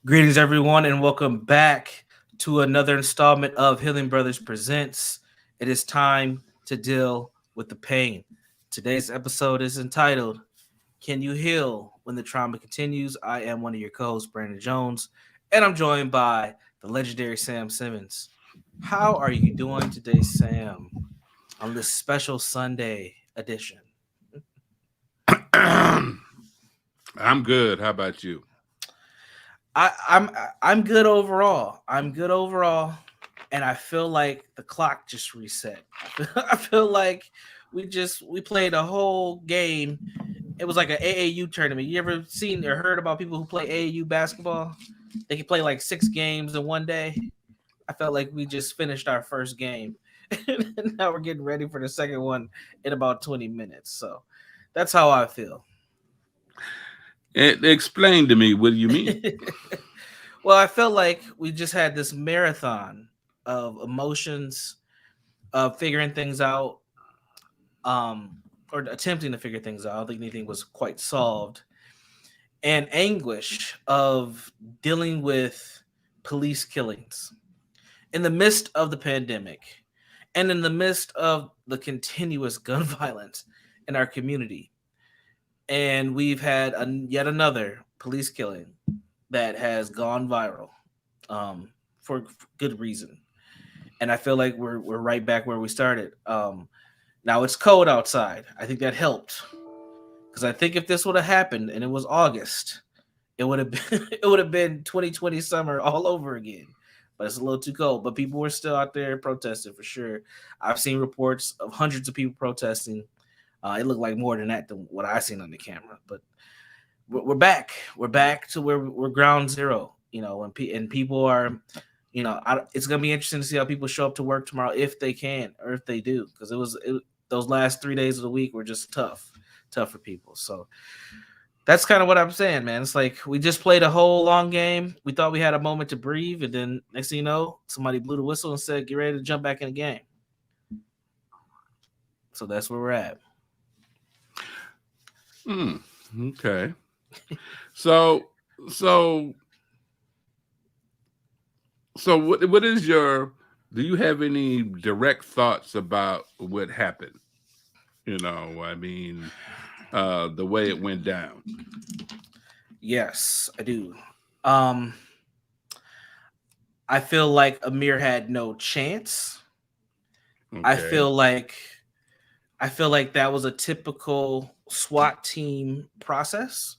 Greetings, everyone, and welcome back to another installment of Healing Brothers Presents. It is time to deal with the pain. Today's episode is entitled, Can You Heal When the Trauma Continues? I am one of your co hosts, Brandon Jones, and I'm joined by the legendary Sam Simmons. How are you doing today, Sam, on this special Sunday edition? I'm good. How about you? I'm good overall. I'm good overall, and I feel like the clock just reset. I feel like we played a whole game. It was like an AAU tournament. You ever seen or heard about people who play AAU basketball? They can play like 6 games in one day. I felt like we just finished our first game, and now we're getting ready for the second one in about 20 minutes. So that's how I feel. Explain to me what you mean. Well, I felt like we just had this marathon of emotions, of figuring things out, or attempting to figure things out. I don't think anything was quite solved, and anguish of dealing with police killings in the midst of the pandemic and in the midst of the continuous gun violence in our community. And we've had yet another police killing that has gone viral for good reason. And I feel like we're right back where we started. Now it's cold outside. I think that helped because I think if this would have happened and it was August, it would have been it would have been 2020 summer all over again. But it's a little too cold. But people were still out there protesting for sure. I've seen reports of hundreds of people protesting. It looked like more than that than what I seen on the camera. But we're back. We're back to where we're ground zero. And people are, it's gonna be interesting to see how people show up to work tomorrow if they can or if they do, because those last 3 days of the week were just tough for people. So that's kind of what I'm saying, man. It's like we just played a whole long game. We thought we had a moment to breathe, and then next thing you know, somebody blew the whistle and said, "Get ready to jump back in the game." So that's where we're at. Hmm. Okay. So, so, so, what is your? Do you have any direct thoughts about what happened? The way it went down. Yes, I do. Um, I feel like Amir had no chance. I Okay. feel like I feel like that was a typical SWAT team process.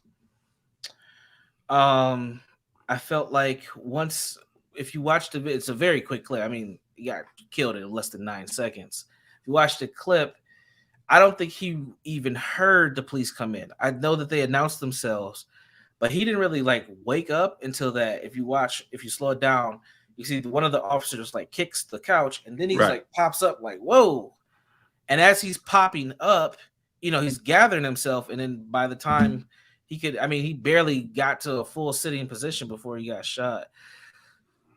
Um, I felt like once if you watch the it's a very quick clip. I mean, he got killed in less than 9 seconds. If you watch the clip, I don't think he even heard the police come in. I know that they announced themselves, but he didn't really like wake up until that. If you slow it down, you see one of the officers like kicks the couch, and then he's Right. like pops up like whoa. And as he's popping up, he's gathering himself, and then by the time he barely got to a full sitting position before he got shot.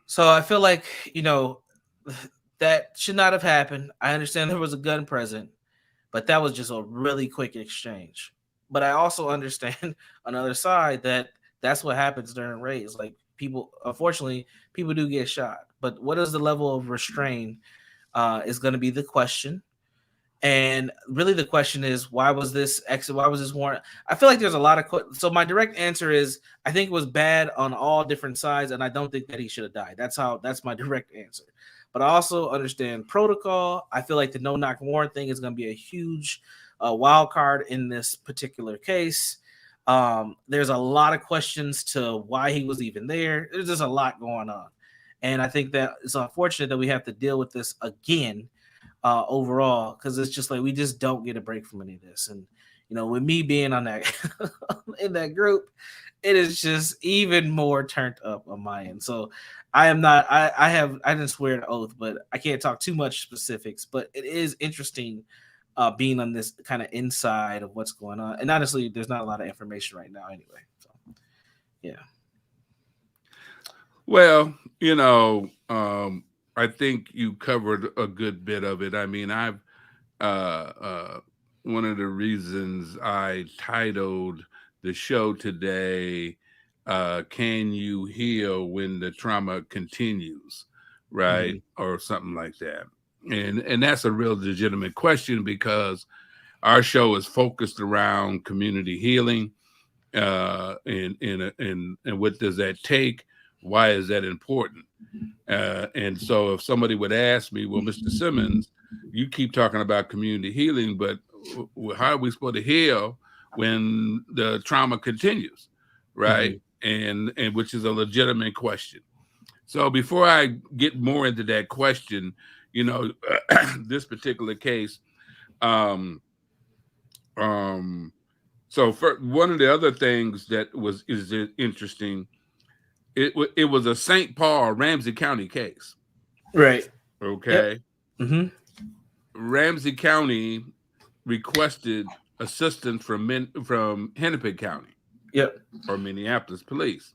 So I feel like you know that should not have happened. I understand there was a gun present, but that was just a really quick exchange. But I also understand on the other side that that's what happens during raids. Like people, unfortunately, people do get shot. But what is the level of restraint is going to be the question. And really, the question is, why was this exit? Why was this warrant? I feel like there's a lot of so my direct answer is, I think it was bad on all different sides, and I don't think that he should have died. That's my direct answer. But I also understand protocol. I feel like the no knock warrant thing is going to be a huge wild card in this particular case. There's a lot of questions to why he was even there. There's just a lot going on, and I think that it's unfortunate that we have to deal with this again overall, because it's just like we just don't get a break from any of this. And with me being on that in that group, it is just even more turned up on my end. So I am not I didn't swear an oath, but I can't talk too much specifics. But it is interesting being on this kind of inside of what's going on. And honestly, there's not a lot of information right now anyway. So yeah. Well, I think you covered a good bit of it. I mean, I've one of the reasons I titled the show today can you heal when the trauma continues, right? Or something like that. And that's a real legitimate question, because our show is focused around community healing, and what does that take? Why is that important? And so if somebody would ask me, well, Mr. Simmons, you keep talking about community healing, but how are we supposed to heal when the trauma continues, right? And which is a legitimate question. So before I get more into that question, this particular case, so for one of the other things that is interesting, it was a St. Paul, Ramsey County case. Right. Okay. Yep. Ramsey County requested assistance from Hennepin County. Yep. Or Minneapolis police.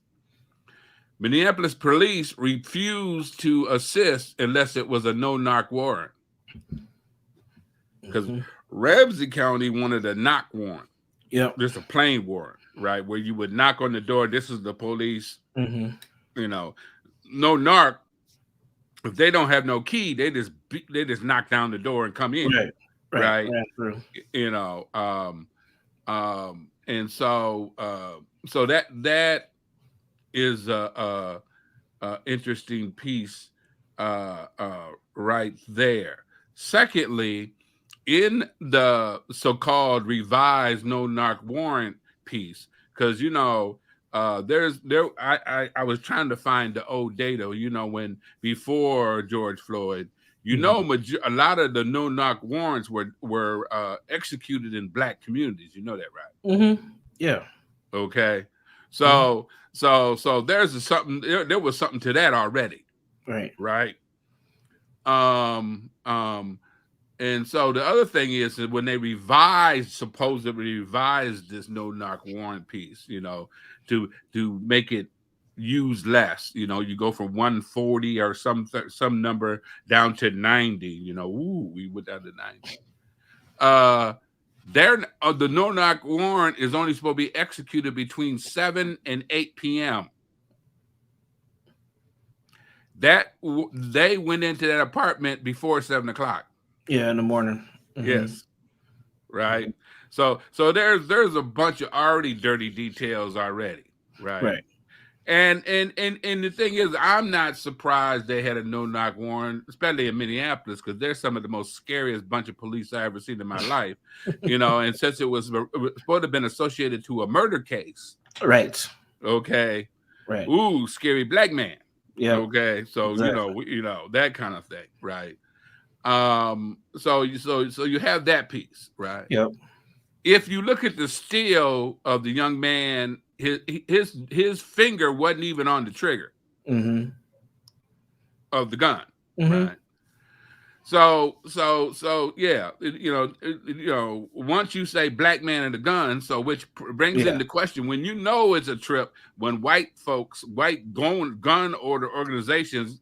Minneapolis police refused to assist unless it was a no-knock warrant. Because Ramsey County wanted a knock warrant. Yep. Just a plain warrant, right? Where you would knock on the door. This is the police. No knock. If they don't have no key, they just knock down the door and come in. Right. And so that is a interesting piece right there. Secondly, in the so-called revised no-knock warrant piece, because I was trying to find the old data, when before George Floyd, a lot of the no-knock warrants were executed in Black communities. You know that, right? Yeah. Okay. So there's something. There was something to that already. Right. And so the other thing is that when they supposedly revised this no-knock warrant piece, to make it used less, you go from 140 or some number down to 90, we went down to 90. The no-knock warrant is only supposed to be executed between 7 and 8 p.m. They went into that apartment before 7 o'clock. Yeah, in the morning. Yes. Right. So there's a bunch of already dirty details already. Right. And the thing is, I'm not surprised they had a no-knock warrant, especially in Minneapolis, because they're some of the most scariest bunch of police I ever seen in my life. And since it was supposed to have been associated to a murder case. Right. Okay. Right. Ooh, scary Black man. Yeah. Okay. So exactly. That kind of thing. Right. So you have that piece, right? Yep. If you look at the still of the young man, his finger wasn't even on the trigger of the gun, right? So yeah, once you say Black man and a gun, so which brings into question, when it's a trip, when white gun order organizations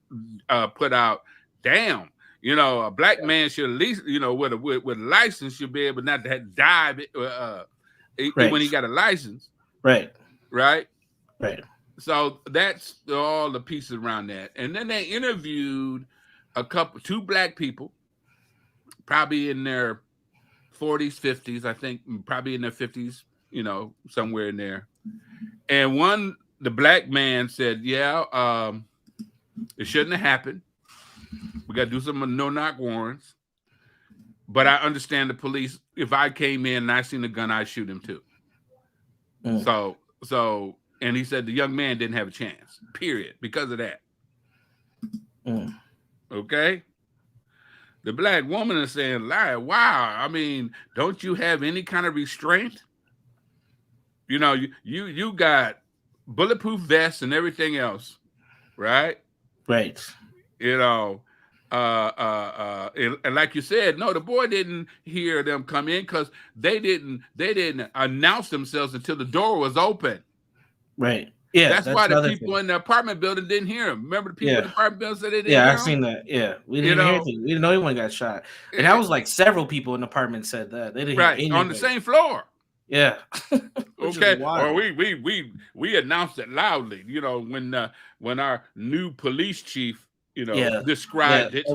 put out, damn. A Black man should at least, with a license, should be able not to dive when he got a license. Right. So that's all the pieces around that. And then they interviewed two Black people, probably in their 40s, 50s, I think, probably in their 50s, somewhere in there. And the Black man said, yeah, it shouldn't have happened. We got to do some no-knock warrants. But I understand the police. If I came in and I seen a gun, I'd shoot him too. So, and he said the young man didn't have a chance, period, because of that. Okay? The Black woman is saying, wow, I mean, don't you have any kind of restraint? You got bulletproof vests and everything else, right? Right. And like you said, no, the boy didn't hear them come in because they didn't announce themselves until the door was open. Right. Yeah. That's why the people in the apartment building didn't hear him. Remember the people in the apartment building said they didn't hear him? Yeah, I've seen that. Yeah. We didn't hear anything. We didn't know anyone got shot. And that was like several people in the apartment said that. They didn't hear anything. On the same floor. Yeah. Which is Okay, or wild. we announced it loudly. When our new police chief, Yeah. Yeah. described it.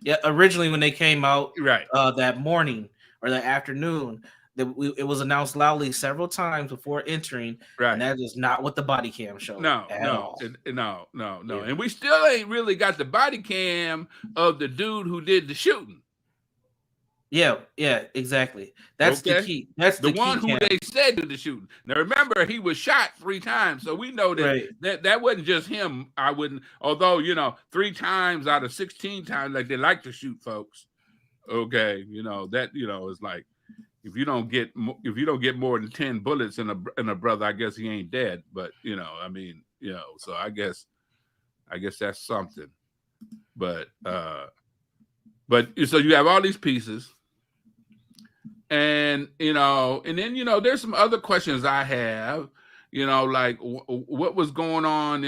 Yeah. Originally, when they came out Right. that morning or that afternoon, it was announced loudly several times before entering, and Right. that is not what the body cam showed No, at no, all. no. Yeah. And we still ain't really got the body cam of the dude who did the shooting. Yeah. Yeah. Exactly. That's the Okay. key. That's The the key one who cam. they said did the shooting. Now remember, he was shot 3 times, so we know that Right. that wasn't just him. I wouldn't, although 3 times out of 16 times, like they like to shoot folks. Okay, that is like if you don't get more than 10 bullets in a brother, I guess he ain't dead. But I mean, so I guess that's something. But so you have all these pieces. And then there's some other questions I have, like what was going on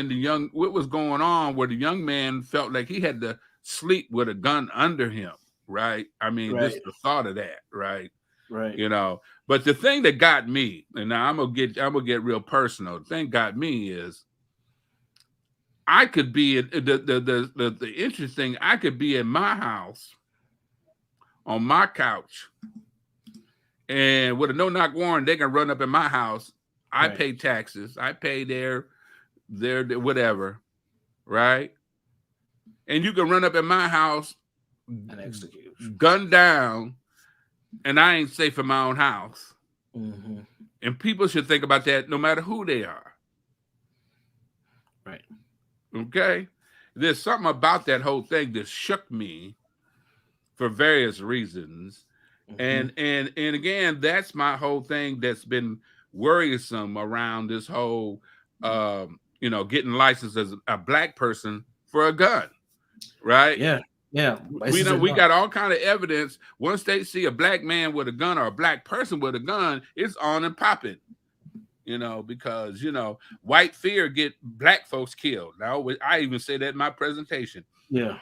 where the young man felt like he had to sleep with a gun under him, right? I mean, Right. just the thought of that, right? Right. But the thing that got me, and now I'm gonna get real personal. The thing got me is I could be the interesting. I could be in my house on my couch. And with a no-knock warrant, they can run up in my house. I pay taxes. I pay their whatever, right? And you can run up in my house And execute. gun down, and I ain't safe in my own house. Mm-hmm. And people should think about that no matter who they are. Right. Okay? There's something about that whole thing that shook me for various reasons. Mm-hmm. And again, that's my whole thing that's been worrisome around this whole getting licensed as a black person for a gun, right? Yeah. Yeah. We got all kind of evidence. Once they see a black man with a gun or a black person with a gun, it's on and popping. Because white fear get black folks killed. Now I even say that in my presentation. Yeah.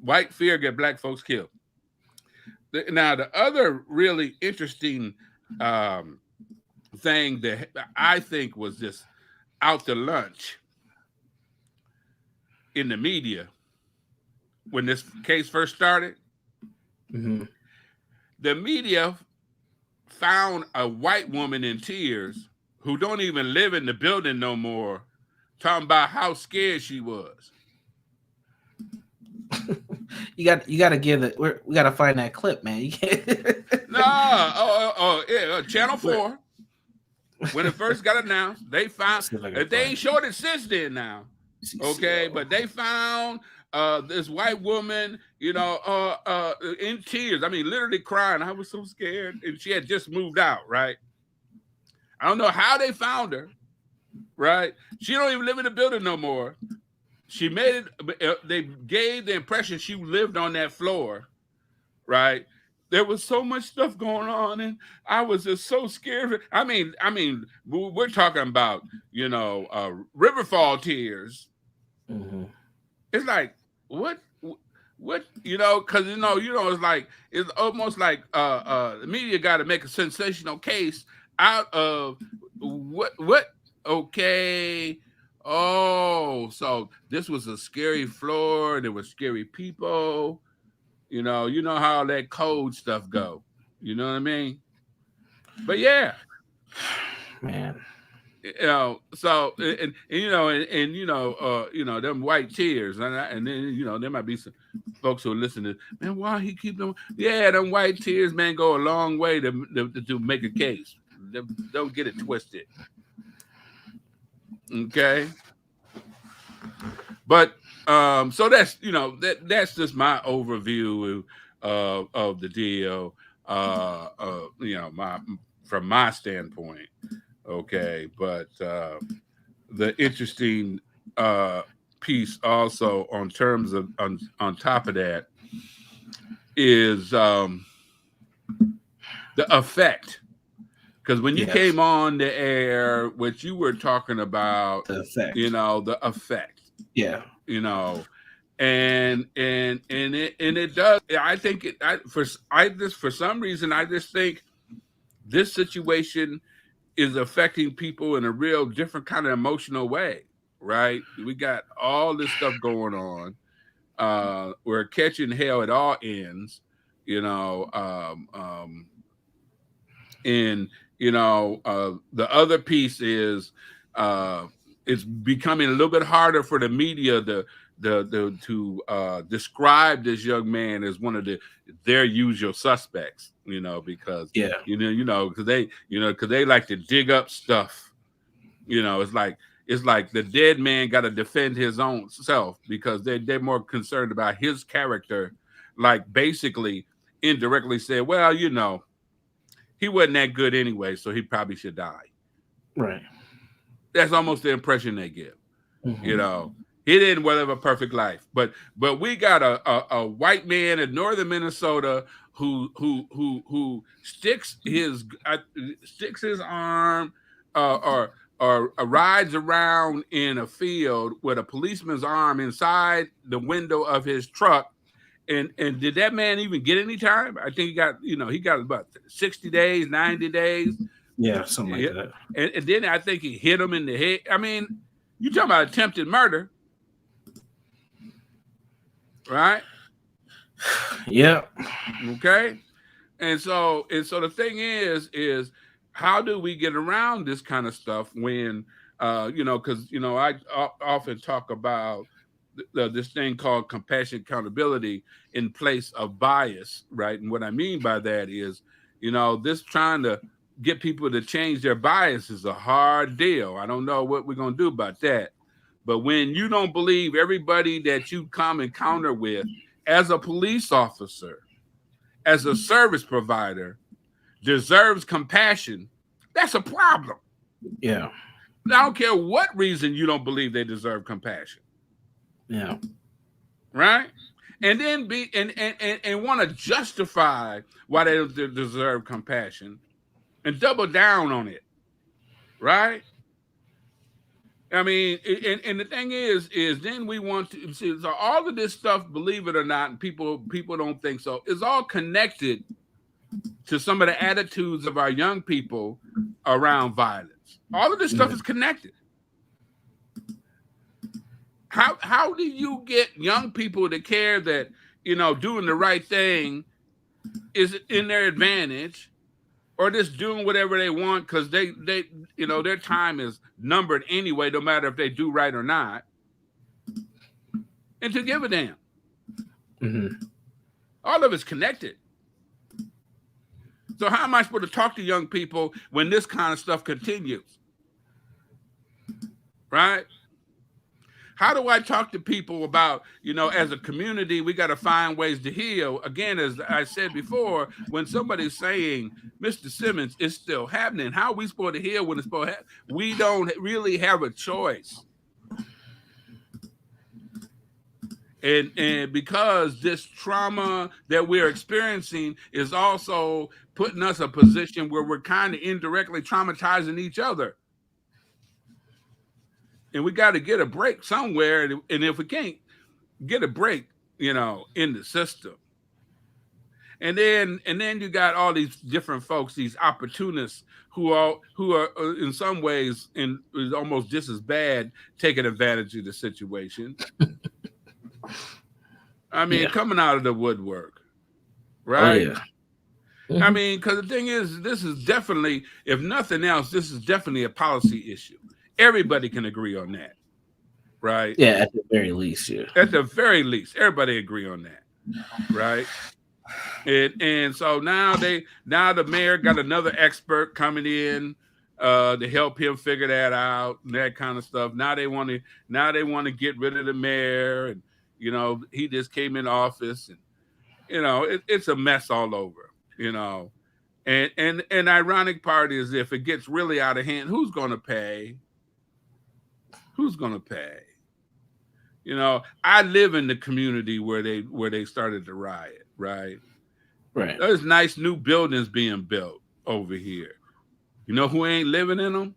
White fear get black folks killed. Now, the other really interesting thing that I think was just out to lunch in the media when this case first started, Mm-hmm. the media found a white woman in tears who don't even live in the building no more, talking about how scared she was. You got to give it. We got to find that clip, man. You can't. Yeah, Channel 4. When it first got announced, they found they ain't showed it since then now. Okay, but they found this white woman, in tears. I mean, literally crying. I was so scared, and she had just moved out. Right. I don't know how they found her. Right. She don't even live in the building no more. She made it. They gave the impression she lived on that floor. Right. There was so much stuff going on, and I was just so scared. I mean, we're talking about Riverfall tears. Mm-hmm. It's like what because it's like it's almost like the media got to make a sensational case out of what okay. Oh, so this was a scary floor. There were scary people. You know how that code stuff go. You know what I mean? But yeah, Man. So them white tears, and then there might be some folks who listen to, man, why he keep them? Yeah, them white tears, man, go a long way to make a case. Don't get it twisted. Okay, but so that's that's just my overview of the deal. From my standpoint. Okay, but the interesting piece also on terms of on top of that is the effect. Because when you came on the air, what you were talking about, the effect. The effect. Yeah. And it does. I think for some reason I just think this situation is affecting people in a real different kind of emotional way, right? We got all this stuff going on. We're catching hell at all ends, you know. And the other piece is it's becoming a little bit harder for the media to describe this young man as one of their usual suspects, because Yeah. because they like to dig up stuff. It's like the dead man got to defend his own self because they're more concerned about his character, like basically indirectly said, well, he wasn't that good anyway, so he probably should die. Right. That's almost the impression they give. Mm-hmm. He didn't live a perfect life, but we got a white man in northern Minnesota who sticks his arm or rides around in a field with a policeman's arm inside the window of his truck. And did that man even get any time? I think he got about 60 days, 90 days. Yeah, something like that. And then I think he hit him in the head. I mean, you talking about attempted murder, right? Yeah. Okay. And so the thing is how do we get around this kind of stuff when, because I often talk about this thing called compassion accountability in place of bias, right? And what I mean by that is, this trying to get people to change their bias is a hard deal. I don't know what we're going to do about that. But when you don't believe everybody that you come encounter with as a police officer, as a service provider, deserves compassion, that's a problem. Yeah. I don't care what reason you don't believe they deserve compassion. Yeah. Right? And then and want to justify why they deserve compassion and double down on it. Right? I mean, and the thing is then we want to see, so all of this stuff, believe it or not, and people don't think so, is all connected to some of the attitudes of our young people around violence. All of this stuff is connected. How do you get young people to care that, doing the right thing is in their advantage, or just doing whatever they want because they their time is numbered anyway, no matter if they do right or not, and to give a damn? Mm-hmm. All of it's connected. So how am I supposed to talk to young people when this kind of stuff continues? Right? How do I talk to people about, as a community, we got to find ways to heal? Again, as I said before, when somebody's saying, Mr. Simmons, it's still happening, how are we supposed to heal when it's supposed to happen? We don't really have a choice. And because this trauma that we're experiencing is also putting us in a position where we're kind of indirectly traumatizing each other. And we got to get a break somewhere. And if we can't get a break, in the system. And then you got all these different folks, these opportunists who are in some ways is almost just as bad, taking advantage of the situation. I mean, coming out of the woodwork, right? Oh, yeah. Mm-hmm. I mean, because the thing is, this is definitely, if nothing else, this is definitely a policy issue. Everybody can agree on that, right? Yeah, at the very least, yeah. At the very least, everybody agree on that, right? And so now the mayor got another expert coming in to help him figure that out and that kind of stuff. Now they want to get rid of the mayor, and he just came in office, and it's a mess all over, And ironic part is, if it gets really out of hand, who's going to pay? Who's going to pay? I live in the community where they started the riot, right? Right. There's nice new buildings being built over here. You know who ain't living in them?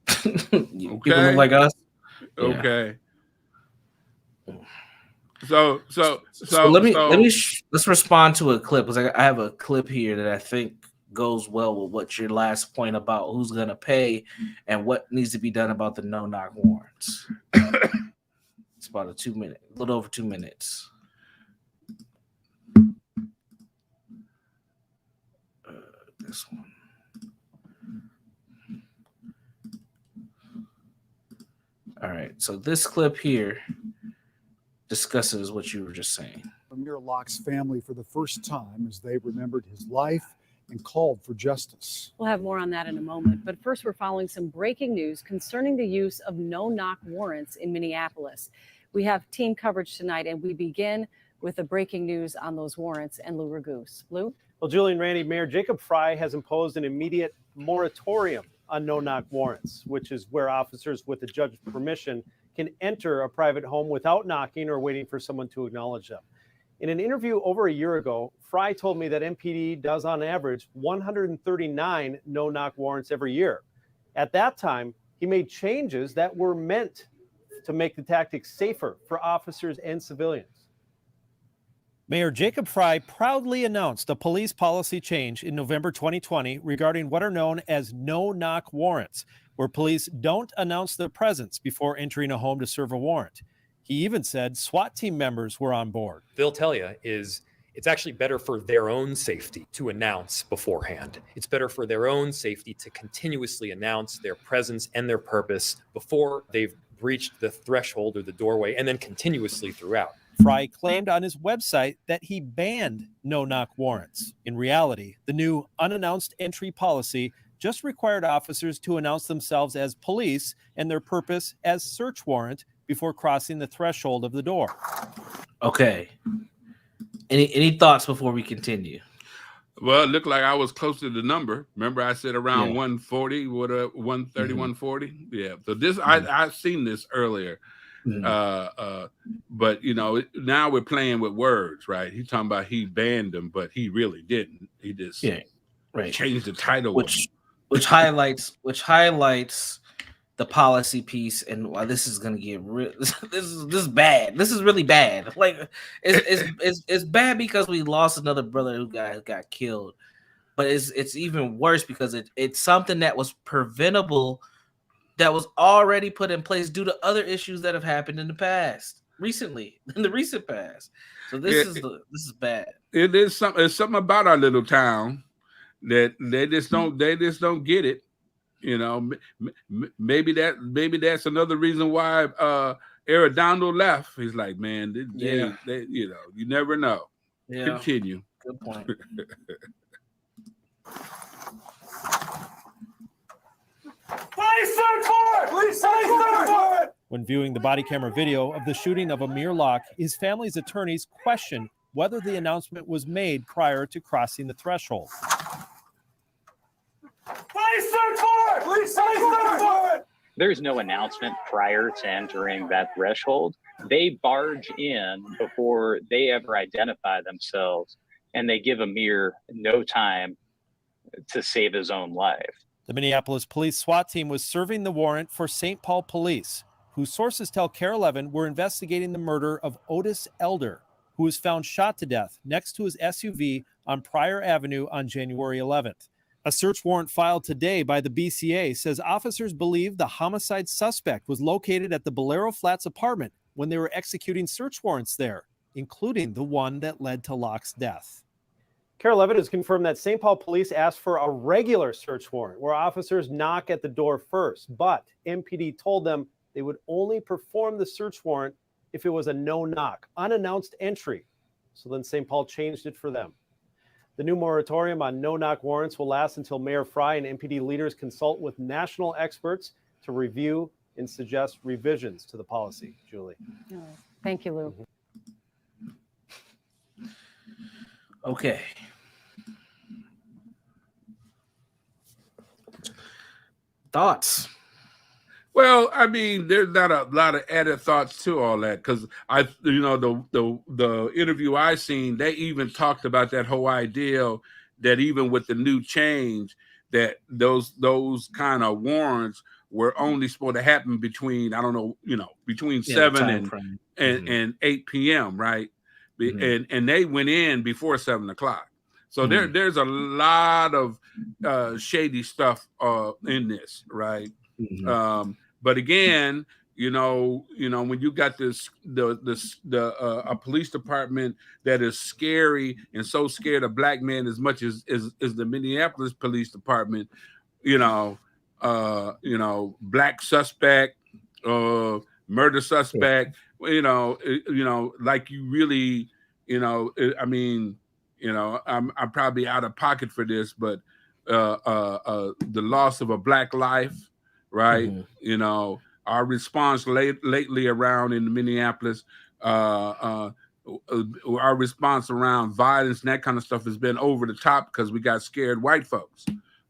Okay. People like us. Okay. Yeah. So let's respond to a clip, because I have a clip here that I think goes well with what your last point about who's going to pay and what needs to be done about the no knock warrants. It's about a little over 2 minutes. This one. All right, so this clip here discusses what you were just saying. Amir Locke's family for the first time as they remembered his life and called for justice. We'll have more on that in a moment, but first we're following some breaking news concerning the use of no-knock warrants in Minneapolis. We have team coverage tonight, and we begin with the breaking news on those warrants and Lou Ragoose. Lou? Well, Julie and Randy, Mayor Jacob Fry has imposed an immediate moratorium on no-knock warrants, which is where officers with a judge's permission can enter a private home without knocking or waiting for someone to acknowledge them. In an interview over a year ago, Fry told me that MPD does on average 139 no-knock warrants every year. At that time, he made changes that were meant to make the tactics safer for officers and civilians. Mayor Jacob Fry proudly announced a police policy change in November 2020 regarding what are known as no-knock warrants, where police don't announce their presence before entering a home to serve a warrant. He even said SWAT team members were on board. They'll tell you it's actually better for their own safety to announce beforehand. It's better for their own safety to continuously announce their presence and their purpose before they've breached the threshold or the doorway, and then continuously throughout. Fry claimed on his website that he banned no-knock warrants. In reality, the new unannounced entry policy just required officers to announce themselves as police and their purpose as search warrant before crossing the threshold of the door. Okay. Any thoughts before we continue? Well, it looked like I was close to the number. Remember, I said around 140, 130, 140. Yeah. So this, I've seen this earlier. But now we're playing with words, right? He's talking about he banned them, but he really didn't. He just changed the title, which highlights the policy piece. And why this is gonna get this is bad. This is really bad. Like it's bad because we lost another brother who got killed, but it's even worse because it's something that was preventable, that was already put in place due to other issues that have happened in the past, in the recent past. So this is bad. It is something. It's something about our little town that they just don't get it. Maybe that's another reason why Arredondo left. He's like, man, they you never know. Yeah. Continue. Good point. When viewing the body camera video of the shooting of Amir Locke, his family's attorneys questioned whether the announcement was made prior to crossing the threshold. There's no announcement prior to entering that threshold. They barge in before they ever identify themselves, and they give Amir no time to save his own life. The Minneapolis police SWAT team was serving the warrant for St. Paul police, whose sources tell KARE 11 were investigating the murder of Otis Elder, who was found shot to death next to his SUV on Pryor Avenue on January 11th. A search warrant filed today by the BCA says officers believe the homicide suspect was located at the Bolero Flats apartment when they were executing search warrants there, including the one that led to Locke's death. KARE 11 has confirmed that St. Paul police asked for a regular search warrant where officers knock at the door first, but MPD told them they would only perform the search warrant if it was a no-knock, unannounced entry. So then St. Paul changed it for them. The new moratorium on no-knock warrants will last until Mayor Fry and MPD leaders consult with national experts to review and suggest revisions to the policy. Julie. Thank you, Lou. Okay. Thoughts? Well, I mean, there's not a lot of added thoughts to all that because the interview I seen, they even talked about that whole idea that even with the new change, that those kind of warrants were only supposed to happen between between 7 and 8 p.m. right, and they went in before 7 o'clock. So there's a lot of shady stuff in this, right? But again, when you got a police department that is scary and so scared of black men as much as the Minneapolis Police Department, black suspect, murder suspect, like you really, I'm probably out of pocket for this, but the loss of a black life, right? Our response lately around in Minneapolis, our response around violence and that kind of stuff has been over the top because we got scared white folks,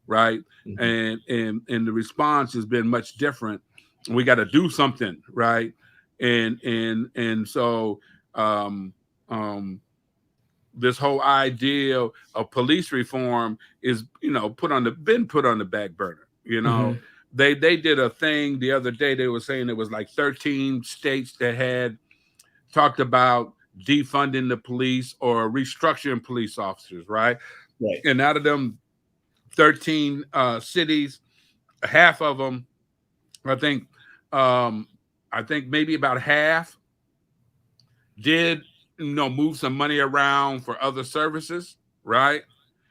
right? And the response has been much different. We got to do something, right? And so this whole idea of police reform is put on the back burner. They did a thing the other day. They were saying it was like 13 states that had talked about defunding the police or restructuring police officers, right? And out of them 13 cities, half of them, I think maybe about half did move some money around for other services, right?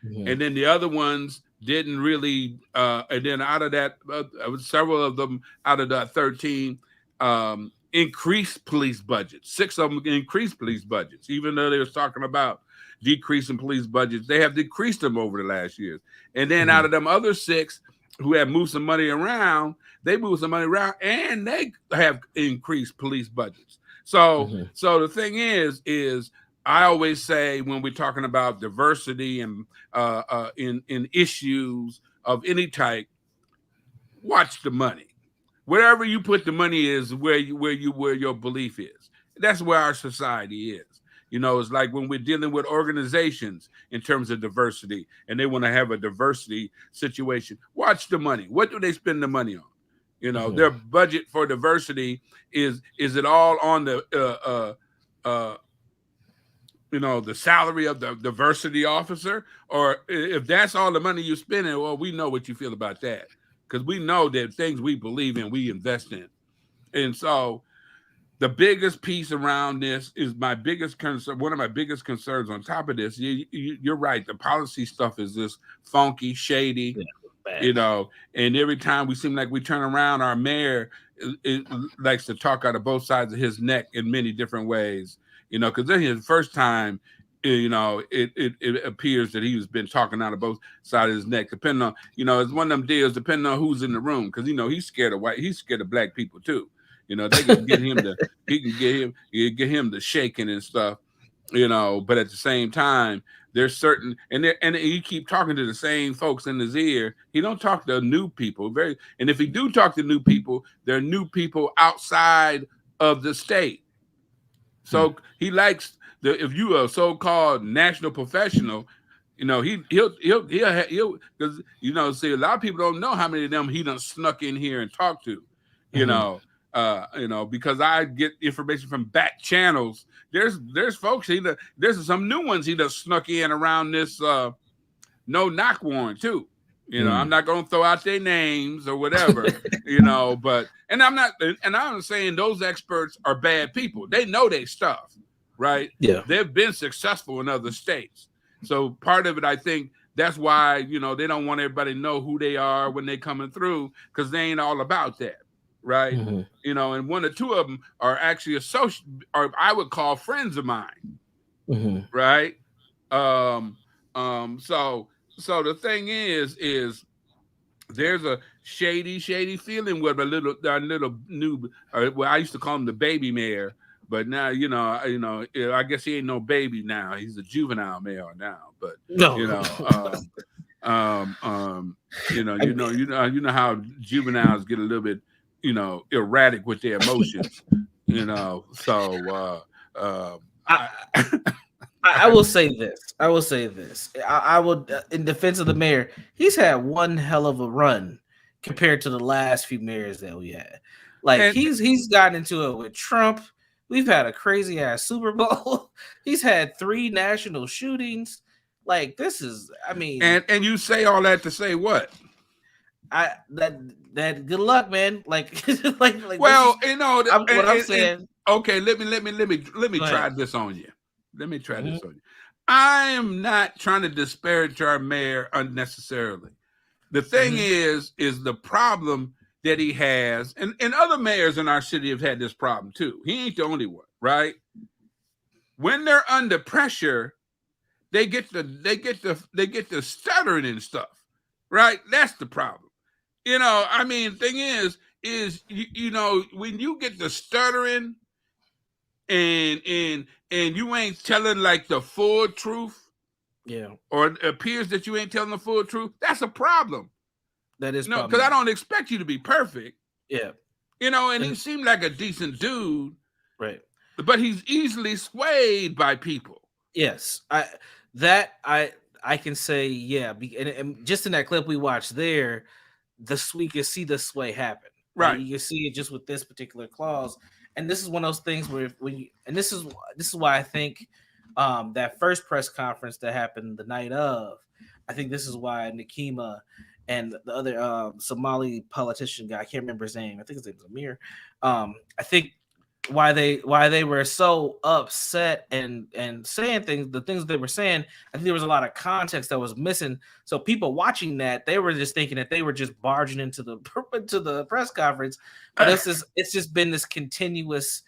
And then the other ones didn't really, and then out of that, several of them out of the 13 increased police budgets. 6 of them increased police budgets, even though they was talking about decreasing police budgets. They have decreased them over the last years. And then out of them other 6 who have moved some money around, they moved some money around and they have increased police budgets. So the thing is I always say when we're talking about diversity and in issues of any type, watch the money. Wherever you put the money is where your belief is. That's where our society is. It's like when we're dealing with organizations in terms of diversity and they want to have a diversity situation. Watch the money. What do they spend the money on? Their budget for diversity is it all on the the salary of the diversity officer? Or if that's all the money you're spending, well, we know what you feel about that. Because we know that things we believe in, we invest in. And so the biggest piece around this is my biggest concern. One of my biggest concerns on top of this, you're right. The policy stuff is just funky, shady, and every time we seem like we turn around, our mayor it likes to talk out of both sides of his neck in many different ways, because then his first time, it appears that he's been talking out of both sides of his neck, depending on, it's one of them deals, depending on who's in the room, because, he's scared of black people too. They can get him get him the shaking and stuff, but at the same time, there's certain, and he keep talking to the same folks in his ear. He don't talk to new people and if he do talk to new people, they're new people outside of the state. So he likes if you are a so-called national professional, he'll because see, a lot of people don't know how many of them he done snuck in here and talked to, because I get information from back channels. There's folks there's some new ones he done snuck in around this no knock warrant too. I'm not gonna throw out their names or whatever, but I'm saying those experts are bad people. They know their stuff, right? Yeah. They've been successful in other states. So part of it, I think that's why, they don't want everybody to know who they are when they're coming through, because they ain't all about that. Right. And 1 or 2 of them are actually associates, or I would call friends of mine. Right. So the thing is there's a shady feeling with our little new, I used to call him the baby mayor, but now, I guess he ain't no baby now. He's a juvenile mayor now, but you know how juveniles get a little bit, erratic with their emotions, so I will say this. I would, in defense of the mayor, he's had one hell of a run compared to the last few mayors that we had. Like, he's gotten into it with Trump. We've had a crazy ass Super Bowl. He's had 3 national shootings. Like this is, I mean, And you say all that to say what? That good luck, man. Like Well, is, you know, what I'm saying. Okay, let me try this on you. Let me try this on you. I am not trying to disparage our mayor unnecessarily. The thing is the problem that he has, and other mayors in our city have had this problem too. He ain't the only one, right? When they're under pressure, they get the stuttering and stuff, right? That's the problem. You know, I mean, thing is you know, when you get the stuttering and you ain't telling like the full truth, or it appears that you ain't telling the full truth, that's a problem. That is no, because I don't expect you to be perfect. Yeah. You know, and he seemed like a decent dude. Right. But he's easily swayed by people. Yes. I can say, yeah. And just in that clip we watched there, we can see the sway happen. Right. You can see it just with this particular clause. And this is one of those things where this is why I think that first press conference that happened the night of, I think this is why Nakima and the other Somali politician guy, I can't remember his name. I think his name was Amir. I think why they were so upset and saying the things they were saying, I think there was a lot of context that was missing. So people watching that, they were just thinking that they were just barging into the press conference. But it's just been this continuous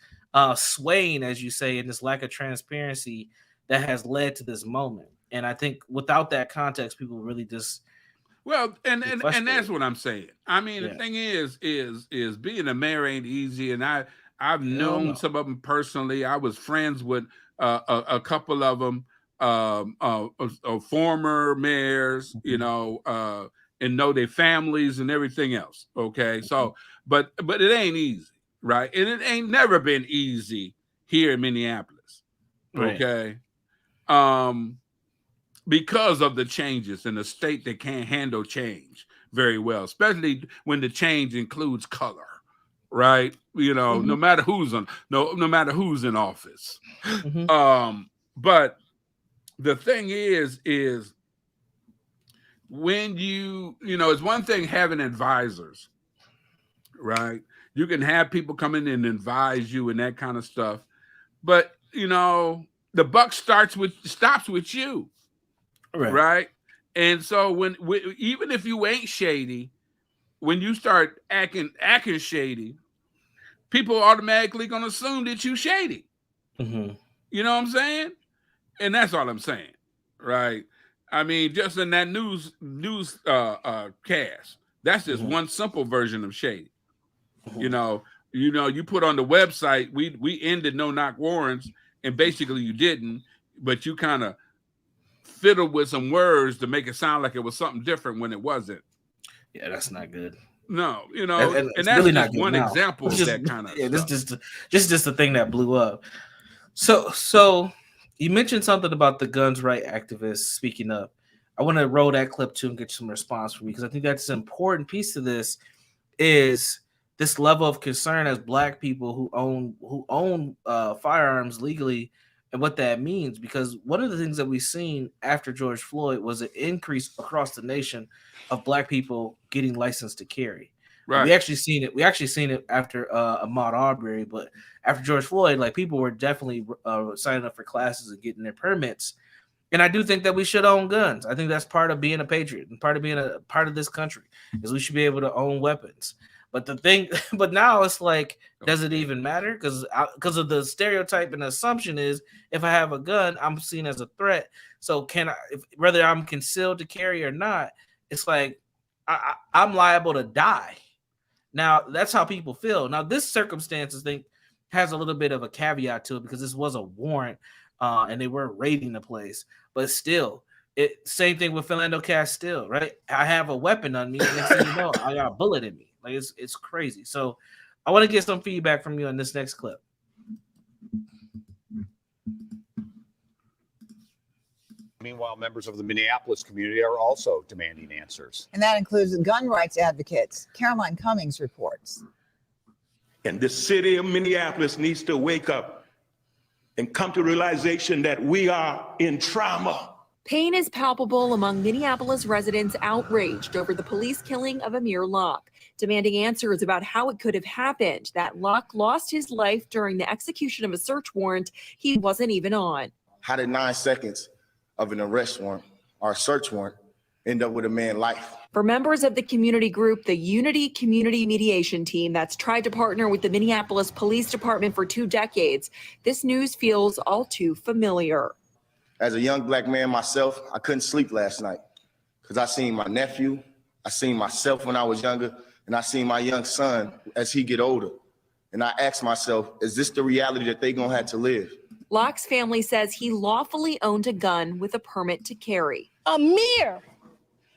swaying, as you say, and this lack of transparency that has led to this moment. And I think without that context, people really just and that's what I'm saying. I mean, the thing is being a mayor ain't easy, and I've known some of them personally. I was friends with a couple of them, former mayors, you know, and know their families and everything else. Okay, so but it ain't easy, right? And it ain't never been easy here in Minneapolis. Okay, because of the changes in a state that can't handle change very well, especially when the change includes color. Right, you know, no matter who's no matter who's in office. But the thing is when you know, it's one thing having advisors, right? You can have people come in and advise you and that kind of stuff, but you know, the buck stops with you, right? And so even if you ain't shady, when you start acting shady, people are automatically going to assume that you shady. You know what I'm saying? And that's all I'm saying, right? I mean, just in that news cast, that's just one simple version of shady. You know, you put on the website, we ended no-knock warrants, and basically you didn't, but you kind of fiddled with some words to make it sound like it was something different when it wasn't. Yeah, that's not good. No, you know, and that's really just one example of that kind of stuff. This is just the thing that blew up. So you mentioned something about the guns right activists speaking up. I want to roll that clip too and get some response from you, because I think that's an important piece to this, is this level of concern as Black people who own firearms legally, and what that means. Because one of the things that we've seen after George Floyd was an increase across the nation of Black people getting licensed to carry. Right. We actually seen it after Ahmaud Arbery, but after George Floyd, like, people were definitely signing up for classes and getting their permits. And I do think that we should own guns. I think that's part of being a patriot and part of being a part of this country, is we should be able to own weapons. But but now it's like, does it even matter? Because of the stereotype and assumption is, if I have a gun, I'm seen as a threat. So whether I'm concealed to carry or not, it's like I'm liable to die. Now that's how people feel. Now this circumstance, I think, has a little bit of a caveat to it, because this was a warrant and they were raiding the place. But still, same thing with Philando Castile, right? I have a weapon on me, and next thing you know, I got a bullet in me. Like, it's crazy. So I want to get some feedback from you on this next clip. Meanwhile, members of the Minneapolis community are also demanding answers. And that includes gun rights advocates. Caroline Cummings reports. And the city of Minneapolis needs to wake up and come to the realization that we are in trauma. Pain is palpable among Minneapolis residents outraged over the police killing of Amir Locke, demanding answers about how it could have happened that Locke lost his life during the execution of a search warrant he wasn't even on. How did 9 seconds of an arrest warrant or a search warrant end up with a man's life? For members of the community group, the Unity Community Mediation Team that's tried to partner with the Minneapolis Police Department for 2 decades, this news feels all too familiar. As a young black man myself, I couldn't sleep last night because I seen my nephew, I seen myself when I was younger, and I seen my young son as he get older. And I asked myself, is this the reality that they gonna have to live? Locke's family says he lawfully owned a gun with a permit to carry. Amir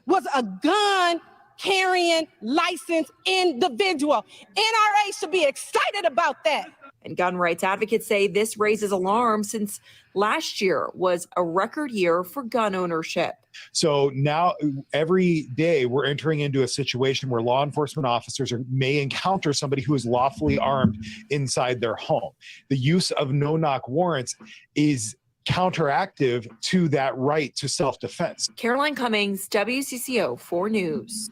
was a gun carrying licensed individual. NRA should be excited about that. And gun rights advocates say this raises alarm since last year was a record year for gun ownership. So now every day we're entering into a situation where law enforcement officers may encounter somebody who is lawfully armed inside their home. The use of no-knock warrants is counteractive to that right to self-defense. Caroline Cummings, WCCO 4 News.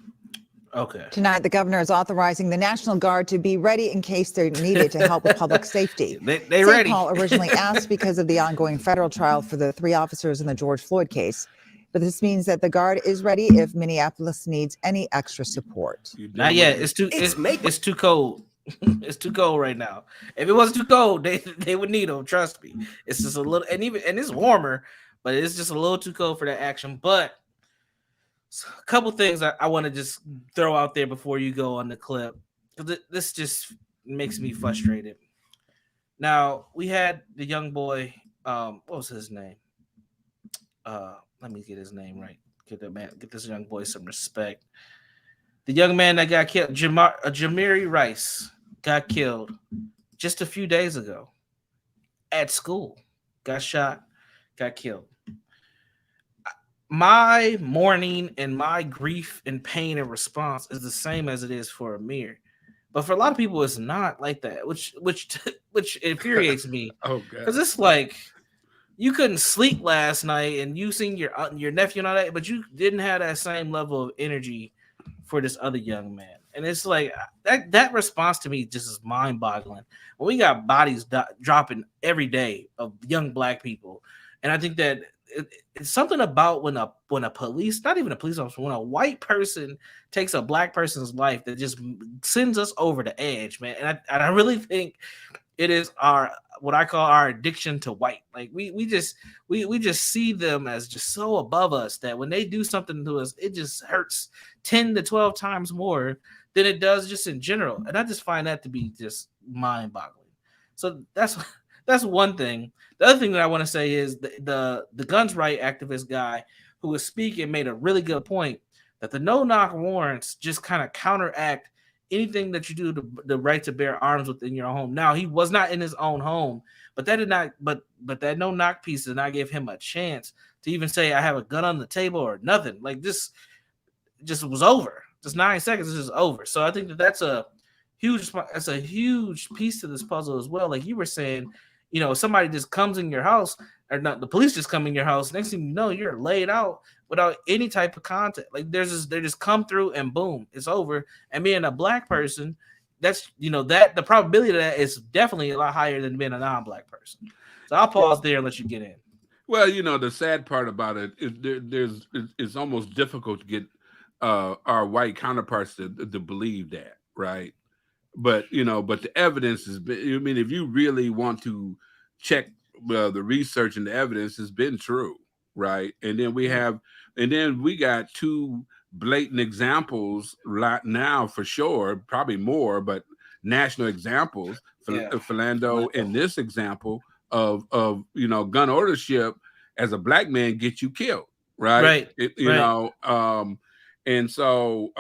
Okay. Tonight, the governor is authorizing the National Guard to be ready in case they're needed to help with public safety. They St. ready. Paul originally asked because of the ongoing federal trial for the 3 officers in the George Floyd case. But this means that the Guard is ready if Minneapolis needs any extra support. Not yet. It's too cold. It's too cold right now. If it wasn't too cold, they would need them. Trust me. It's just a little, and it's warmer, but it's just a little too cold for that action. But a couple things I want to just throw out there before you go on the clip. This just makes me frustrated. Now, we had the young boy, what was his name? Let me get his name right. Get this young boy some respect. The young man that got killed, Jamiri Rice, got killed just a few days ago at school. Got shot, got killed. My mourning and my grief and pain and response is the same as it is for Amir, but for a lot of people, it's not like that, which infuriates me. Oh god, because it's like you couldn't sleep last night and you seen your nephew and all that, but you didn't have that same level of energy for this other young man, and it's like that response to me just is mind-boggling. When we got bodies dropping every day of young black people, and I think that. It's something about when a police, not even a police officer, when a white person takes a black person's life that just sends us over the edge, man. And I really think it is what I call our addiction to white. Like we just see them as just so above us that when they do something to us, it just hurts 10 to 12 times more than it does just in general. And I just find that to be just mind-boggling. So that's one thing. The other thing that I want to say is the guns right activist guy who was speaking made a really good point that the no-knock warrants just kind of counteract anything that you do to the right to bear arms within your home. Now, he was not in his own home, but that did not. But that no-knock piece did not give him a chance to even say I have a gun on the table or nothing. Like this, just was over. Just 9 seconds is just over. So I think that's a huge piece to this puzzle as well. Like you were saying. You know, somebody just comes in your house, or not, the police just come in your house. Next thing you know, you're laid out without any type of contact. Like they just come through and boom, it's over. And being a black person, that's that the probability of that is definitely a lot higher than being a non-black person. So I'll pause there and let you get in. Well, the sad part about it is it's almost difficult to get our white counterparts to believe that, right? But the evidence is. I mean, if you really want to check the research and the evidence, has been true, right? And then we got 2 blatant examples right now for sure, probably more, but national examples. Philando in this example of gun ownership as a black man gets you killed, right? And so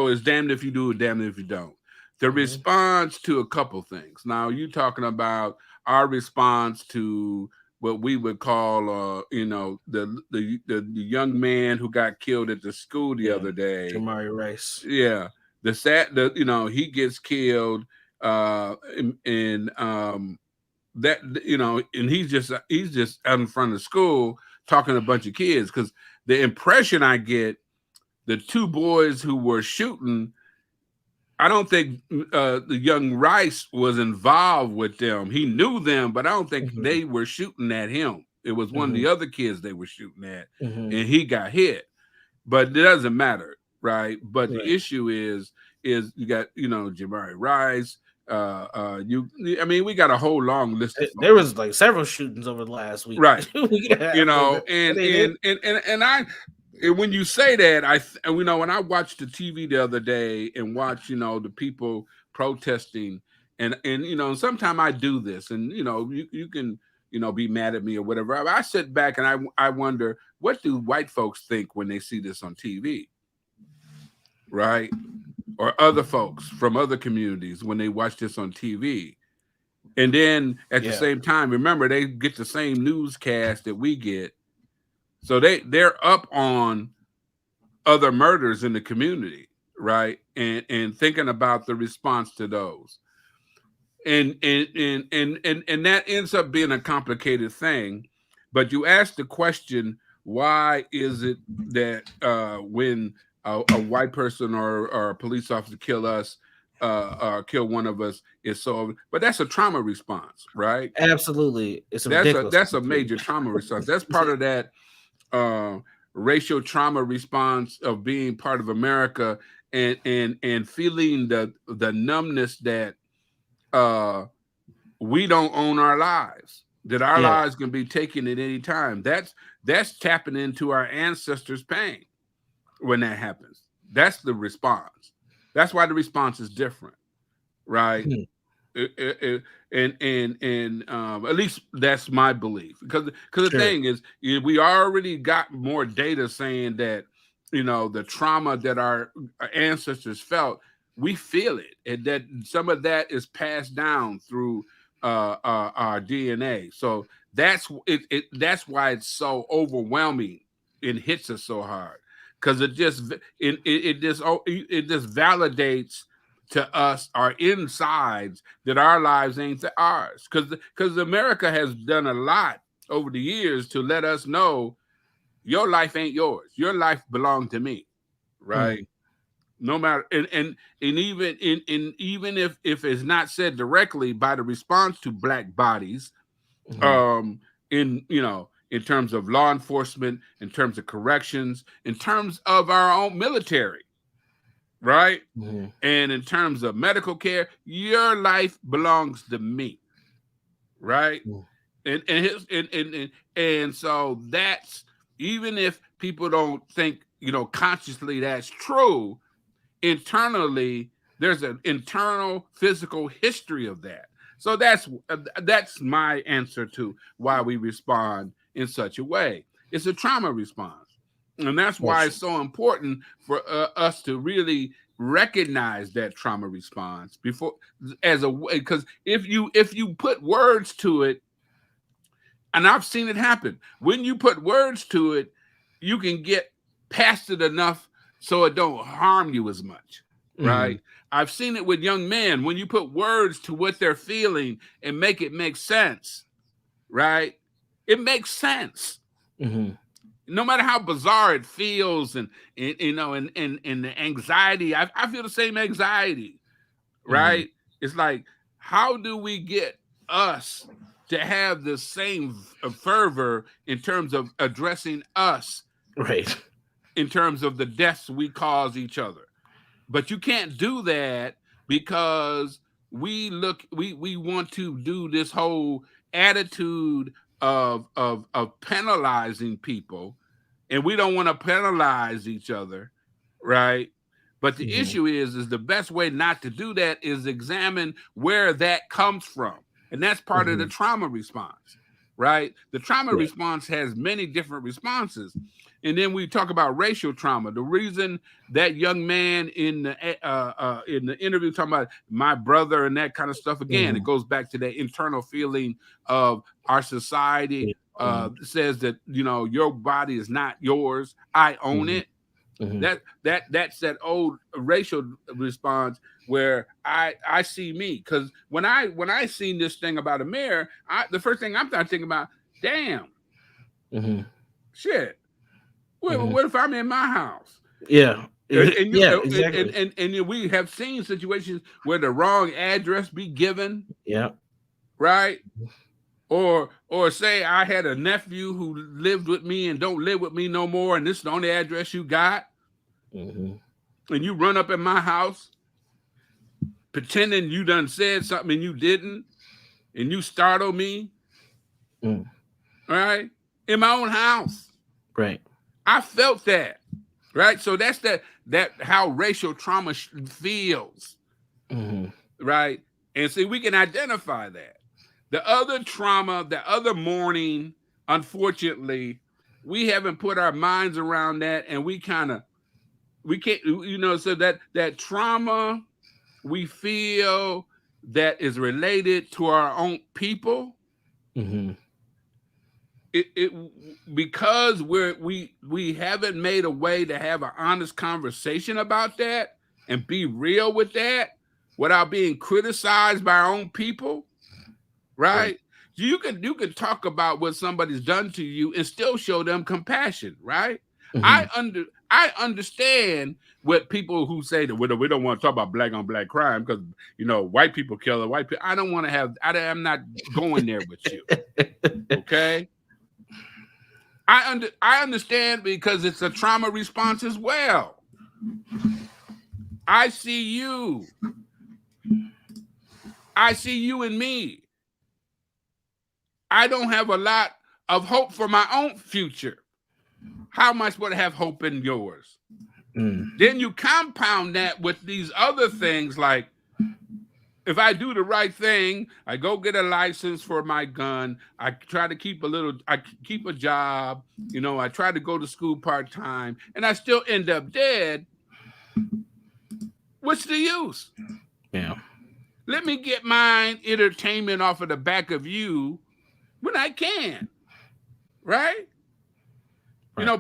it's damned if you do, damned if you don't. The response to a couple things. Now, you talking about our response to what we would call, the young man who got killed at the school the other day, Jamari Rice. Yeah, he gets killed, and that, you know, and he's just out in front of school talking to a bunch of kids, because the impression I get, the two boys who were shooting, I don't think the young Rice was involved with them. He knew them, but I don't think they were shooting at him. It was one of the other kids they were shooting at, and he got hit. But it doesn't matter, right? But the issue is you got, you know, Jamari Rice. I mean, we got a whole long list. There was like several shootings over the last week, right? You know, and when you say that, you know, when I watched the TV the other day and watched, you know, the people protesting, and you know, sometimes I do this, and you know, you can, you know, be mad at me or whatever. I sit back and I wonder, what do white folks think when they see this on TV, right? Or other folks from other communities when they watch this on TV. And then at the same time, remember, they get the same newscast that we get. So they're up on other murders in the community, right? And thinking about the response to those. And that ends up being a complicated thing. But you ask the question, why is it that when a white person or a police officer kill us, kill one of us, is so? But that's a trauma response, right? Absolutely, that's a major trauma response. That's part of that racial trauma response of being part of America, and feeling the numbness that we don't own our lives, that our lives can be taken at any time. That's tapping into our ancestors' pain when that happens. That's the response. That's why the response is different, right? And at least that's my belief, because the thing is, we already got more data saying that, you know, the trauma that our ancestors felt, we feel it, and that some of that is passed down through our DNA. So that's it. That's why it's so overwhelming and hits us so hard, because it just validates to us, our insides, that our lives ain't ours. Because America has done a lot over the years to let us know your life ain't yours. Your life belonged to me, right? No matter, and even even if it's not said directly, by the response to Black bodies, in, you know, in terms of law enforcement, in terms of corrections, in terms of our own military, right? And in terms of medical care, your life belongs to me, right? And so that's, even if people don't think, you know, consciously that's true, internally there's an internal physical history of that. So that's my answer to why we respond in such a way. It's a trauma response, and that's why it's so important for us to really recognize that trauma response before, as a way, because if you put words to it, and I've seen it happen, when you put words to it, you can get past it enough so it don't harm you as much, right? I've seen it with young men. When you put words to what they're feeling and make it make sense, right? It makes sense. No matter how bizarre it feels, and you know, and the anxiety, I feel the same anxiety, right? It's like, how do we get us to have the same fervor in terms of addressing us, right? In terms of the deaths we cause each other. But you can't do that because we want to do this whole attitude of penalizing people, and we don't want to penalize each other, right? But the issue is the best way not to do that is examine where that comes from. And that's part of the trauma response, right? The trauma response has many different responses. And then we talk about racial trauma. The reason that young man in the interview talking about my brother and that kind of stuff, again, it goes back to that internal feeling of our society says that, you know, your body is not yours. I own it, That's that old racial response where I see me, because when I seen this thing about a mayor, the first thing I'm thinking about, damn, shit. What if I'm in my house? Yeah. Exactly. And we have seen situations where the wrong address be given. Yeah. Right. Or say I had a nephew who lived with me and don't live with me no more, and this is the only address you got. And you run up in my house pretending you done said something and you didn't, and you startle me. Right? In my own house. Right. I felt that. Right. So that's that how racial trauma feels. Right. And see, we can identify that. The other trauma, the other mourning, unfortunately, we haven't put our minds around that, and we can't, so that trauma we feel that is related to our own people. It because we haven't made a way to have an honest conversation about that and be real with that without being criticized by our own people, right? You can talk about what somebody's done to you and still show them compassion, right? I understand what people who say that we don't want to talk about black on black crime because white people kill the white people. I don't want to have. I'm not going there with you. Okay. I understand because it's a trauma response as well. I see you. I see you and me. I don't have a lot of hope for my own future. How am I supposed to have hope in yours? Then you compound that with these other things like, if I do the right thing, I go get a license for my gun. I try to keep I keep a job. I try to go to school part-time, and I still end up dead. What's the use? Yeah. Let me get my entertainment off of the back of you when I can. Right?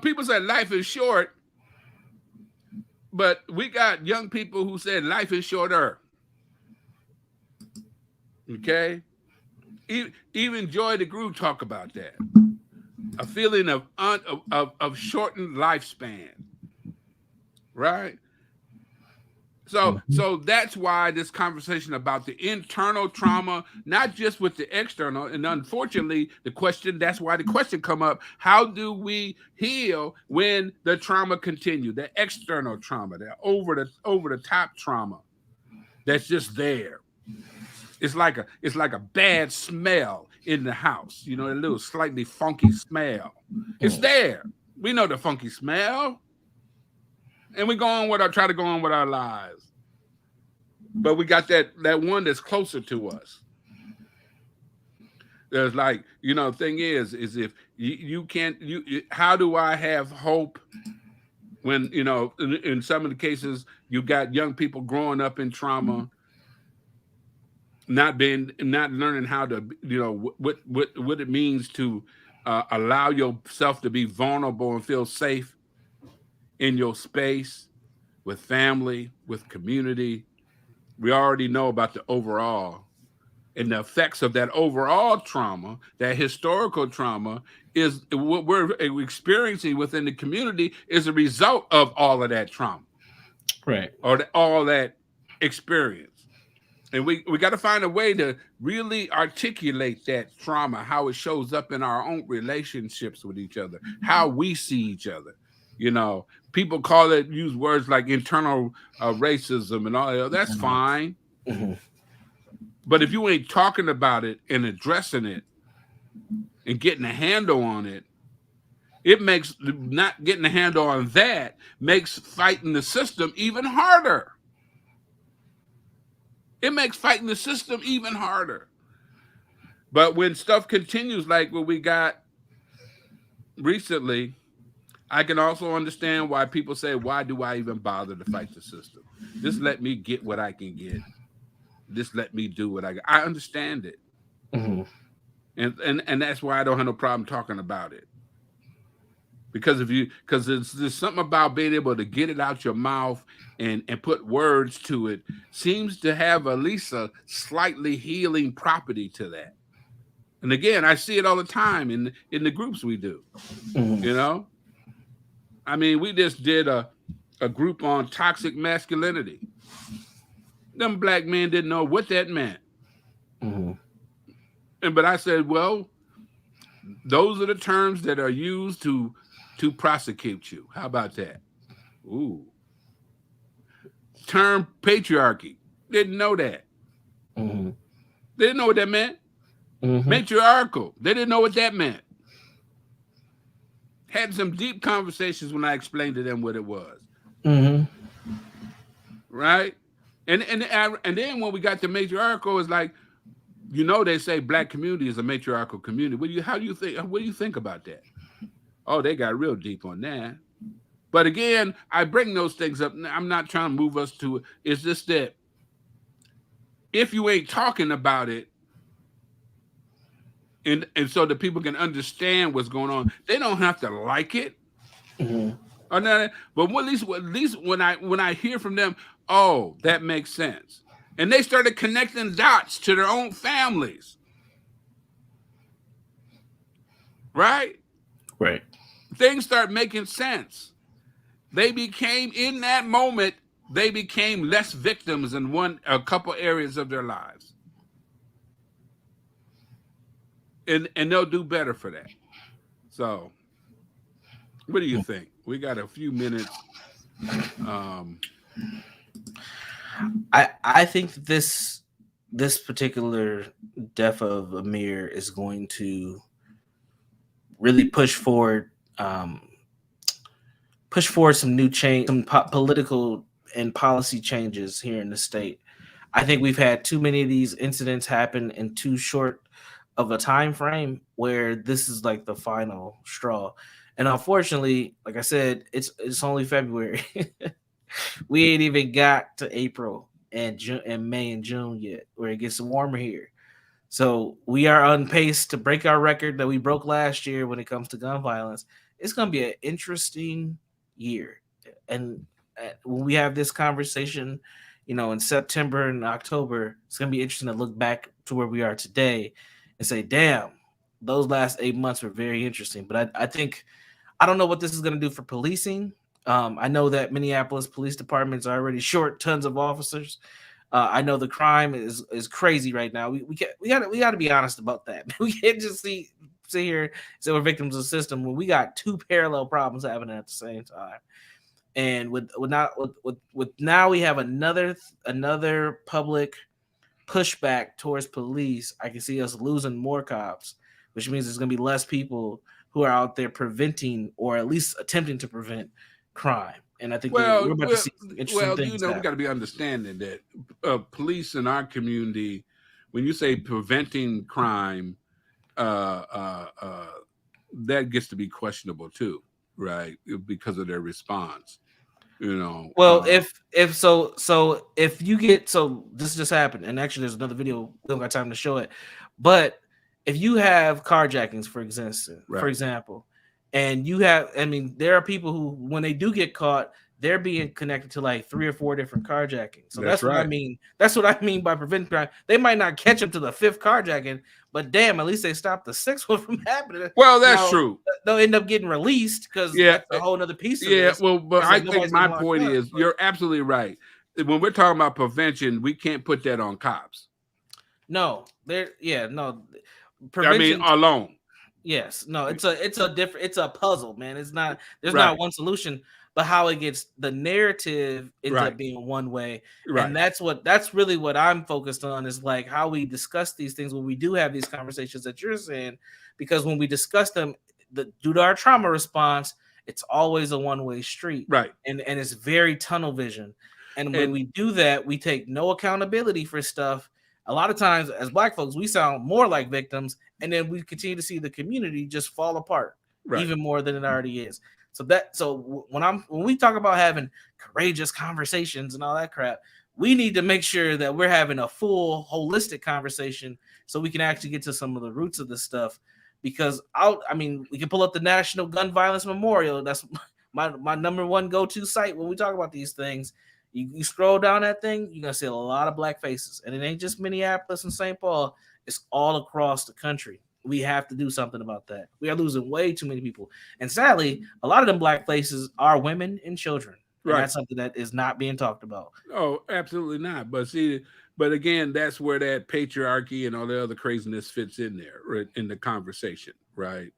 People say life is short, but we got young people who said life is shorter. Okay, even Joy DeGruy talk about that. A feeling of shortened lifespan, right? So that's why this conversation about the internal trauma, not just with the external, and unfortunately, that's why the question come up: how do we heal when the trauma continue? The external trauma, the over the top trauma, that's just there. It's like a bad smell in the house, a little slightly funky smell. It's there. We know the funky smell, and we try to go on with our lives. But we got that one that's closer to us. There's thing is if you can't, how do I have hope when in some of the cases you got young people growing up in trauma? Not learning how to, what it means to allow yourself to be vulnerable and feel safe in your space with family, with community. We already know about the overall, and the effects of that overall trauma, that historical trauma, is what we're experiencing within the community is a result of all of that trauma, right? Or all that experience. And we got to find a way to really articulate that trauma, how it shows up in our own relationships with each other, how we see each other. People use words like internal racism and all that. That's fine. But if you ain't talking about it and addressing it and getting a handle on it, it makes not getting a handle on that makes fighting the system even harder. It makes fighting the system even harder. But when stuff continues like what we got recently, I can also understand why people say, why do I even bother to fight the system? Just let me get what I can get. Just let me do what I got. I understand it. And that's why I don't have no problem talking about it. because there's something about being able to get it out your mouth and put words to it seems to have at least a slightly healing property to that. And again, I see it all the time in the groups we do. You know, I mean, we just did a group on toxic masculinity. Them black men didn't know what that meant. But I said, well, those are the terms that are used to prosecute you. How about that? Ooh. Term patriarchy. Didn't know that. They didn't know what that meant. Matriarchal. They didn't know what that meant. Had some deep conversations when I explained to them what it was. Right? And then when we got to matriarchal, it's like, you know, they say black community is a matriarchal community. What do you think about that? Oh, they got real deep on that. But again, I bring those things up. I'm not trying to move us to it. It's just that if you ain't talking about it, and so that people can understand what's going on, they don't have to like it. Or not, but at least when I hear from them, oh, that makes sense. And they started connecting dots to their own families. Right? Right. Things start making sense. They became, in that moment, they became less victims in a couple areas of their lives. And they'll do better for that. So, what do you think? We got a few minutes. I think this particular death of Amir is going to really push forward some new change, some political and policy changes here in the state. I think we've had too many of these incidents happen in too short of a time frame where this is like the final straw. And unfortunately, like I said, it's only February. We ain't even got to April and June and May and June yet, where it gets warmer here. So we are on pace to break our record that we broke last year when it comes to gun violence. It's going to be an interesting year. And when we have this conversation, in September and October, it's going to be interesting to look back to where we are today and say, damn, those last 8 months were very interesting. But I think, I don't know what this is going to do for policing. I know that Minneapolis Police Department is already short tons of officers. I know the crime is crazy right now. We got to be honest about that. We can't just sit here and say we're victims of the system when we got two parallel problems happening at the same time. And with now we have another public pushback towards police. I can see us losing more cops, which means there's going to be less people who are out there preventing or at least attempting to prevent crime. And I think we're about to see interesting things. We got to be understanding that police in our community, when you say preventing crime, that gets to be questionable too, right? Because of their response. Well, if you get, this just happened, and actually there's another video, we don't got time to show it, but if you have carjackings, for example, and you have, there are people who, when they do get caught, they're being connected to like 3 or 4 different carjackings. So that's what I mean. That's what I mean by preventing crime. They might not catch them to the 5th carjacking, but damn, at least they stopped the 6th one from happening. Well, that's true. They'll end up getting released because that's a whole other piece of this. Well, but I think my point is, you're absolutely right. When we're talking about prevention, we can't put that on cops. No, prevention, alone. Yes, no, it's a puzzle, man. It's not, there's not one solution, but how it gets, the narrative ends up being one way. And that's really what I'm focused on, is like how we discuss these things when we do have these conversations that you're saying, because when we discuss them, due to our trauma response, it's always a one-way street. Right. And it's very tunnel vision. And when we do that, we take no accountability for stuff. A lot of times as Black folks, we sound more like victims, and then we continue to see the community just fall apart even more than it already is. So when we talk about having courageous conversations and all that crap, we need to make sure that we're having a full holistic conversation so we can actually get to some of the roots of this stuff. because we can pull up the National Gun Violence Memorial. That's my number one go-to site when we talk about these things. You scroll down that thing, you're gonna see a lot of black faces, and it ain't just Minneapolis and St. Paul. It's all across the country. We have to do something about that. We are losing way too many people, and sadly, a lot of them black faces are women and children. And Right. that's something that is not being talked about. Oh, absolutely not. But see, but again, that's where that patriarchy and all the other craziness fits in there, right, in the conversation, right?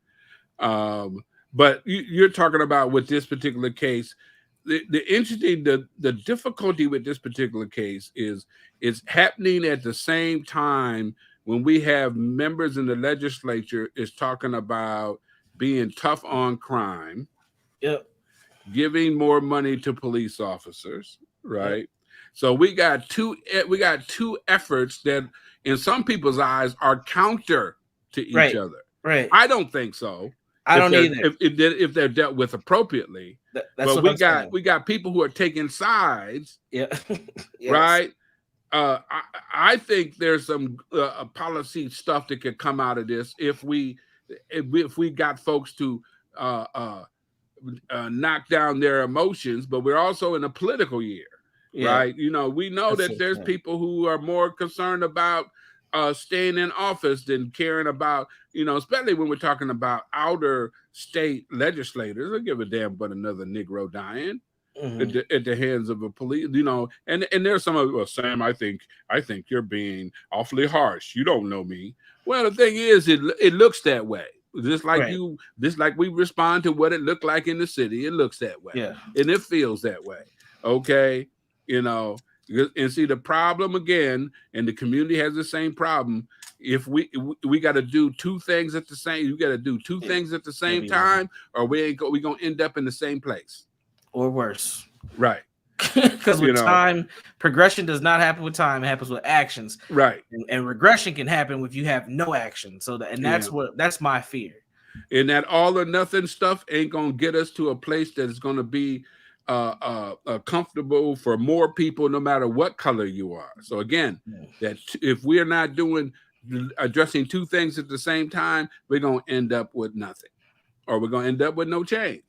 But you're talking about with this particular case, the difficulty with this particular case is it's happening at the same time when we have members in the legislature is talking about being tough on crime. Yep. Giving more money to police officers, right? Yep. So we got two efforts that in some people's eyes are counter to each other. Right. I don't think so. I don't either. If they're dealt with appropriately. That's but what we got people who are taking sides. Yeah. Yes. Right. I think there's some policy stuff that could come out of this if we got folks to knock down their emotions, but we're also in a political year, right? We know that there's people who are more concerned about staying in office than caring about, especially when we're talking about outer state legislators. They give a damn but another Negro dying at the hands of a police, and there's some of, well, Sam, I think you're being awfully harsh. You don't know me. Well, the thing is, it looks that way. Just like we respond to what it looked like in the city, it looks that way. Yeah. And it feels that way. Okay. And see the problem again, and the community has the same problem. If we got to do two things at the same, time, or we gonna end up in the same place. Or worse. Right. Because with time, progression does not happen with time, it happens with actions. Right. And regression can happen if you have no action. So that's my fear. And that all or nothing stuff ain't gonna get us to a place that is gonna be comfortable for more people, no matter what color you are. So again, that if we're not addressing two things at the same time, we're gonna end up with nothing, or we're gonna end up with no change,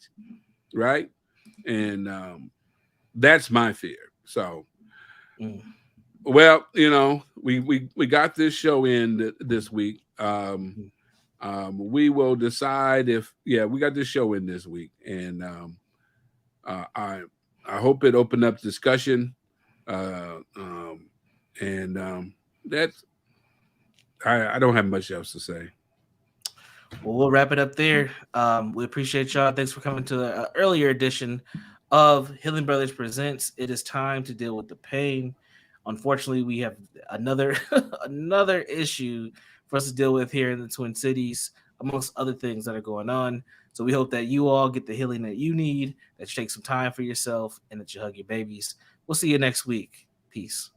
right? And that's my fear. So, well, we got this show in this week. We will decide if we got this show in this week, and I hope it opened up discussion. That's I don't have much else to say. Well, we'll wrap it up there. We appreciate y'all. Thanks for coming to an earlier edition of Healing Brothers Presents. It is time to deal with the pain. Unfortunately, we have another issue for us to deal with here in the Twin Cities, amongst other things that are going on. So we hope that you all get the healing that you need, that you take some time for yourself, and that you hug your babies. We'll see you next week. Peace.